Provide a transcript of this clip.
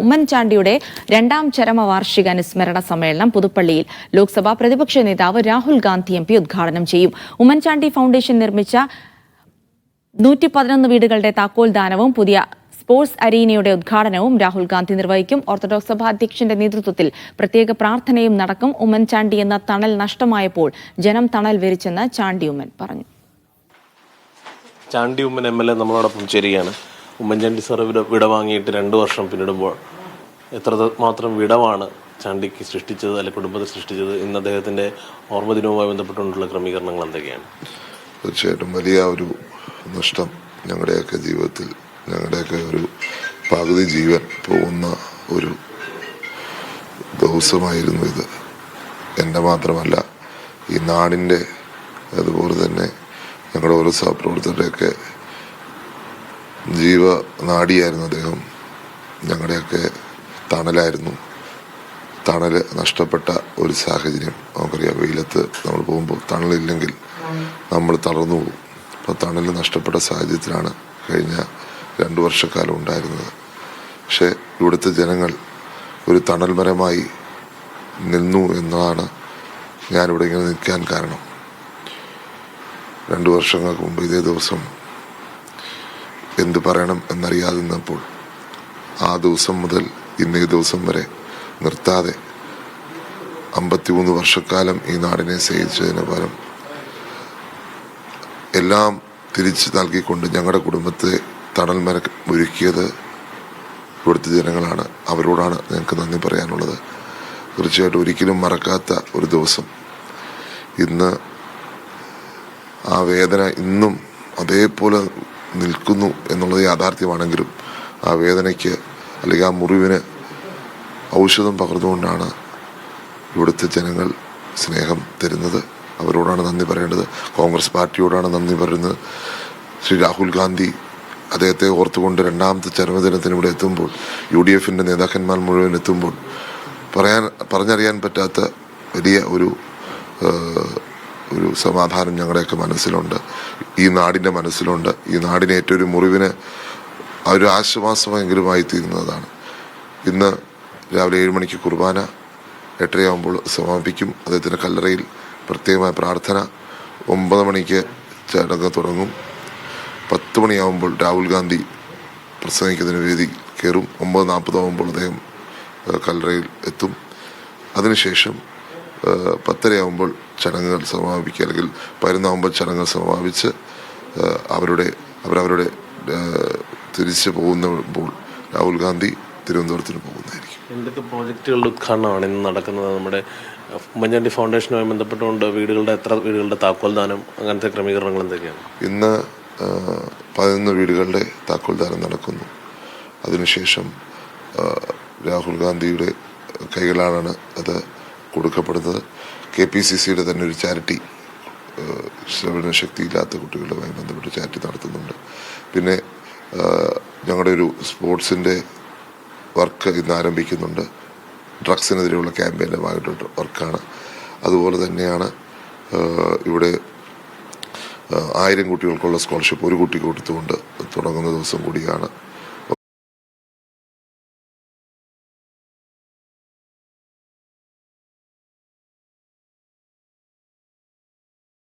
ഉമ്മൻചാണ്ടിയുടെ രണ്ടാം ചരമവാർഷിക അനുസ്മരണ സമ്മേളനം പുതുപ്പള്ളിയിൽ ലോക്സഭാ പ്രതിപക്ഷ നേതാവ് രാഹുൽ ഗാന്ധി എം പി ഉദ്ഘാടനം ചെയ്യും. ഉമ്മൻചാണ്ടി ഫൗണ്ടേഷൻ നിർമ്മിച്ച 111 വീടുകളുടെ താക്കോൽദാനവും പുതിയ സ്പോർട്സ് അരീനയുടെ ഉദ്ഘാടനവും രാഹുൽ ഗാന്ധി നിർവഹിക്കും. ഓർത്തഡോക്സ് സഭ അധ്യക്ഷന്റെ നേതൃത്വത്തിൽ പ്രത്യേക പ്രാർത്ഥനയും നടക്കും. ഉമ്മൻചാണ്ടി എന്ന തണൽ നഷ്ടമായപ്പോൾ ജനം തണൽ വിരിച്ചെന്ന് ചാണ്ടി ഉമ്മൻ പറഞ്ഞു. ചാണ്ടി ഉമ്മൻ MLA നമ്മളോടൊപ്പം ചേരുകയാണ്. ഉമ്മൻചാണ്ടി സാർ വിടവാങ്ങിയിട്ട് 2 വർഷം പിന്നിടുമ്പോൾ എത്രമാത്രം വിടവാണ് ചാണ്ടിക്ക് സൃഷ്ടിച്ചത്, അല്ലെ കുടുംബത്തെ സൃഷ്ടിച്ചത്? ഇന്ന് അദ്ദേഹത്തിന്റെ ഓർമ്മദിനവുമായി ബന്ധപ്പെട്ടുകൊണ്ടുള്ള ക്രമീകരണങ്ങൾ എന്തൊക്കെയാണ്? തീർച്ചയായിട്ടും വലിയ ഒരു നഷ്ടം ഞങ്ങളുടെയൊക്കെ ജീവിതത്തിൽ, ഞങ്ങളുടെയൊക്കെ ഒരു പകുതി ജീവൻ പോകുന്ന ഒരു ദിവസമായിരുന്നു ഇത്. എൻ്റെ മാത്രമല്ല, ഈ നാടിൻ്റെ, അതുപോലെ തന്നെ ഞങ്ങളുടെ ഓരോ സഹപ്രവർത്തകരുടെയൊക്കെ ജീവനാഡിയായിരുന്നു അദ്ദേഹം. ഞങ്ങളുടെയൊക്കെ തണലായിരുന്നു. തണൽ നഷ്ടപ്പെട്ട ഒരു സാഹചര്യം നമുക്കറിയാം. വെയിലത്ത് നമ്മൾ പോകുമ്പോൾ തണലില്ലെങ്കിൽ നമ്മൾ തളർന്നു പോകും. അപ്പോൾ തണൽ നഷ്ടപ്പെട്ട സാഹചര്യത്തിലാണ് കഴിഞ്ഞ 2 വർഷക്കാലം ഉണ്ടായിരുന്നത്. പക്ഷേ ഇവിടുത്തെ ജനങ്ങൾ ഒരു തണൽ മരമായി നിന്നു എന്നതാണ് ഞാനിവിടെ ഇങ്ങനെ നിൽക്കാൻ കാരണം. 2 വർഷങ്ങൾക്ക് മുമ്പ് ഇതേ ദിവസം എന്ത് പറയണം എന്നറിയാതെ നിന്നപ്പോൾ ആ ദിവസം മുതൽ ഇന്നേ ദിവസം വരെ നിർത്താതെ 53 വർഷക്കാലം ഈ നാടിനെ സ്നേഹിച്ചതിന് പകരം എല്ലാം തിരിച്ചു നൽകിക്കൊണ്ട് ഞങ്ങളുടെ കുടുംബത്തെ തണൽ മരം ഒരുക്കിയത് ഇവിടുത്തെ ജനങ്ങളാണ്. അവരോടാണ് ഞങ്ങൾക്ക് നന്ദി പറയാനുള്ളത്. തീർച്ചയായിട്ടും ഒരിക്കലും മറക്കാത്ത ഒരു ദിവസം. ഇന്ന് ആ വേദന ഇന്നും അതേപോലെ നിൽക്കുന്നു എന്നുള്ളത് യാഥാർത്ഥ്യമാണെങ്കിലും ആ വേദനയ്ക്ക്, അല്ലെങ്കിൽ ആ മുറിവിന് ഔഷധം പകർന്നുകൊണ്ടാണ് ഇവിടുത്തെ ജനങ്ങൾ സ്നേഹം തരുന്നത്. അവരോടാണ് നന്ദി പറയേണ്ടത്. കോൺഗ്രസ് പാർട്ടിയോടാണ് നന്ദി പറയുന്നത്. ശ്രീ രാഹുൽ ഗാന്ധി അദ്ദേഹത്തെ ഓർത്തുകൊണ്ട് 2ാമത്തെ ചരമദിനത്തിന് ഇവിടെ എത്തുമ്പോൾ, UDFന്റെ നേതാക്കന്മാർ മുഴുവൻ എത്തുമ്പോൾ പറഞ്ഞറിയാൻ പറ്റാത്ത വലിയ ഒരു സമാധാനം ഞങ്ങളുടെയൊക്കെ മനസ്സിലുണ്ട്, ഈ നാടിൻ്റെ മനസ്സിലുണ്ട്. ഈ നാടിനെ ഏറ്റവും ഒരു മുറിവിന് ഒരു ആശ്വാസമെങ്കിലുമായി തീരുന്നതാണ്. ഇന്ന് രാവിലെ 7 മണിക്ക് കുർബാന, 8:30 സമാപിക്കും. അദ്ദേഹത്തിൻ്റെ കല്ലറയിൽ പ്രത്യേകമായ പ്രാർത്ഥന. 9 മണിക്ക് ചടങ്ങ് തുടങ്ങും. 10 മണിയാകുമ്പോൾ രാഹുൽ ഗാന്ധി പ്രസംഗിക്കുന്നതിന് വേദി കയറും. 9:40 അദ്ദേഹം കല്ലറയിൽ എത്തും. അതിനുശേഷം 10:30 ചടങ്ങുകൾ സമാപിക്കുക, അല്ലെങ്കിൽ 11 ചടങ്ങുകൾ സമാപിച്ച് അവരവരുടെ തിരിച്ചു പോകുമ്പോൾ രാഹുൽ ഗാന്ധി തിരുവനന്തപുരത്തിന് പോകുന്നതായിരിക്കും. എന്തൊക്കെ പ്രോജക്റ്റുകളുടെ ഉദ്ഘാടനമാണ് ഇന്ന് നടക്കുന്നത്? നമ്മുടെ ഉമ്മൻചാണ്ടി ഫൗണ്ടേഷനുമായി ബന്ധപ്പെട്ടുകൊണ്ട് എത്ര വീടുകളുടെ താക്കോൽദാനം, അങ്ങനത്തെ ക്രമീകരണങ്ങൾ എന്തൊക്കെയാണ്? ഇന്ന് 11 വീടുകളുടെ താക്കോൽദാനം നടക്കുന്നു. അതിനുശേഷം രാഹുൽ ഗാന്ധിയുടെ കൈകളാണ് അത് കൊടുക്കപ്പെടുന്നത്. KPCCയുടെ തന്നെ ഒരു ചാരിറ്റി, ശ്രവണ ശക്തിയില്ലാത്ത കുട്ടികളുമായി ബന്ധപ്പെട്ട് ചാരിറ്റി നടത്തുന്നുണ്ട്. പിന്നെ ഞങ്ങളുടെ ഒരു സ്പോർട്സിൻ്റെ വർക്ക് ഇന്ന് ആരംഭിക്കുന്നുണ്ട്. ഡ്രഗ്സിനെതിരെയുള്ള ക്യാമ്പയിൻ്റെ ഭാഗമായിട്ട് വർക്കാണ്. അതുപോലെ തന്നെയാണ് ഇവിടെ 1000 കുട്ടികൾക്കുള്ള സ്കോളർഷിപ്പ് ഒരു കുട്ടിക്ക് കൊടുത്തുകൊണ്ട് തുടങ്ങുന്ന ദിവസം കൂടിയാണ്